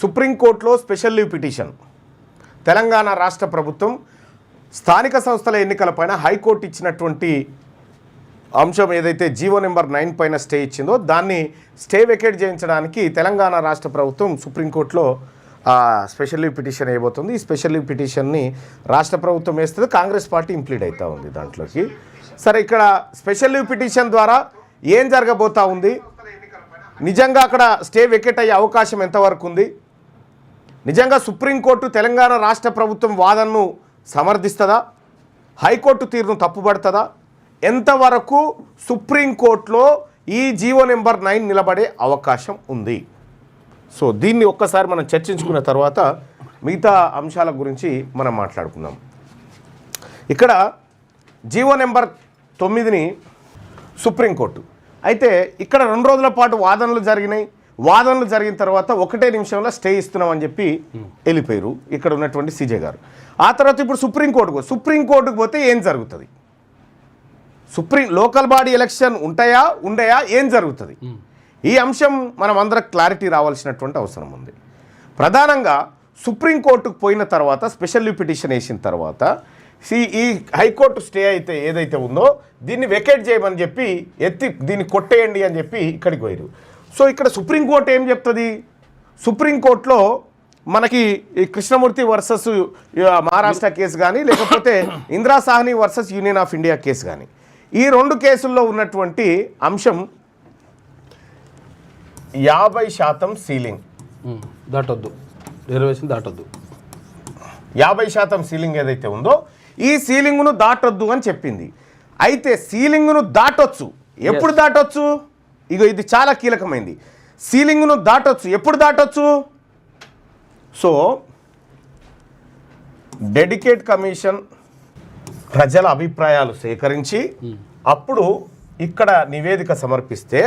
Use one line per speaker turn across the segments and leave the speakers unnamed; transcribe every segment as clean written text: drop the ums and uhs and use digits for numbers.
సుప్రీంకోర్టులో special leave petition. Telangana రాష్ట్ర ప్రభుత్వం స్థానిక సంస్థల ఎన్నికలపైన హైకోర్టు ఇచ్చినటువంటి అంశం ఏదైతే జీవో నెంబర్ 9 పైన స్టే ఇచ్చిందో దాన్ని స్టే వెకేట్ చేయించడానికి తెలంగాణ రాష్ట్ర ప్రభుత్వం సుప్రీంకోర్టులో స్పెషల్ లీవ్ పిటిషన్ వేయబోతుంది. ఈ స్పెషల్ లీవ్ పిటిషన్ని రాష్ట్ర ప్రభుత్వం వేస్తుంది, కాంగ్రెస్ పార్టీ ఇంప్లీడ్ అవుతూ ఉంది దాంట్లోకి. సరే, ఇక్కడ స్పెషల్ లీవ్ పిటిషన్ ద్వారా ఏం జరగబోతూ ఉంది, నిజంగా అక్కడ స్టే వెకేట్ అయ్యే అవకాశం ఎంతవరకు ఉంది, నిజంగా సుప్రీంకోర్టు తెలంగాణ రాష్ట్ర ప్రభుత్వం వాదనను సమర్థిస్తుందా, హైకోర్టు తీరును తప్పుపడుతుందా, ఎంతవరకు సుప్రీంకోర్టులో ఈ జీవో నెంబర్ 9 నిలబడే అవకాశం ఉంది. సో దీన్ని ఒక్కసారి మనం చర్చించుకున్న తర్వాత మిగతా అంశాల గురించి మనం మాట్లాడుకుందాం. ఇక్కడ జీవో నెంబర్ 9ని సుప్రీంకోర్టు అయితే ఇక్కడ 2 రోజుల పాటు వాదనలు జరిగిన తర్వాత 1 నిమిషంలో స్టే ఇస్తున్నామని చెప్పి వెళ్ళిపోయారు ఇక్కడ ఉన్నటువంటి సీజే గారు. ఆ తర్వాత ఇప్పుడు సుప్రీంకోర్టుకు పోతే ఏం జరుగుతుంది, లోకల్ బాడీ ఎలక్షన్ ఉండయా ఏం జరుగుతుంది, ఈ అంశం మనం అందరం క్లారిటీ రావాల్సినటువంటి అవసరం ఉంది. ప్రధానంగా సుప్రీంకోర్టుకు పోయిన తర్వాత స్పెషల్ లీవ్ పిటిషన్ వేసిన తర్వాత ఈ హైకోర్టు స్టే అయితే ఏదైతే ఉందో దీన్ని వెకేట్ చేయమని చెప్పి దీన్ని కొట్టేయండి అని చెప్పి ఇక్కడికి పోయారు. సో ఇక్కడ సుప్రీంకోర్టు ఏం చెప్తుంది, సుప్రీంకోర్టులో మనకి ఈ కృష్ణమూర్తి వర్సెస్ మహారాష్ట్ర కేసు కానీ లేకపోతే Indira Sawhney versus Union of India case కానీ, ఈ 2 కేసుల్లో ఉన్నటువంటి అంశం 50% సీలింగ్
దాటొద్దు, రిజర్వేషన్ దాటొద్దు,
50% సీలింగ్ ఏదైతే ఉందో ఈ సీలింగ్ను దాటొద్దు అని చెప్పింది. అయితే సీలింగ్ను దాటొచ్చు, ఎప్పుడు దాటొచ్చు, ఇది చాలా కీలకమైంది. సీలింగ్ను దాటొచ్చు, ఎప్పుడు దాటొచ్చు, సో డెడికేట్ కమిషన్ ప్రజల అభిప్రాయాలు సేకరించి అప్పుడు ఇక్కడ నివేదిక సమర్పిస్తే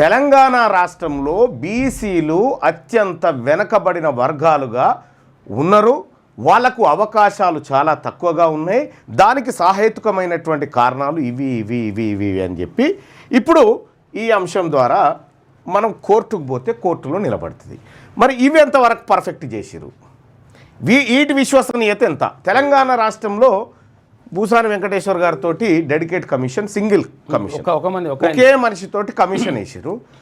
తెలంగాణ రాష్ట్రంలో బీసీలు అత్యంత వెనకబడిన వర్గాలుగా ఉన్నారు, వాళ్లకు అవకాశాలు చాలా తక్కువగా ఉన్నాయి, దానికి సహేతుకమైనటువంటి కారణాలు ఇవి అని చెప్పి ఇప్పుడు ఈ అంశం ద్వారా మనం కోర్టుకు పోతే కోర్టులో నిలబడుతుంది. మరి ఇవి ఎంతవరకు పర్ఫెక్ట్ చేసిరు, వీటి విశ్వసనీయత ఎంత? తెలంగాణ రాష్ట్రంలో భూసాని వెంకటేశ్వర్ గారితో డెడికేట్ కమిషన్, సింగిల్ కమిషన్, ఒకే మనిషితోటి కమిషన్ వేసారు.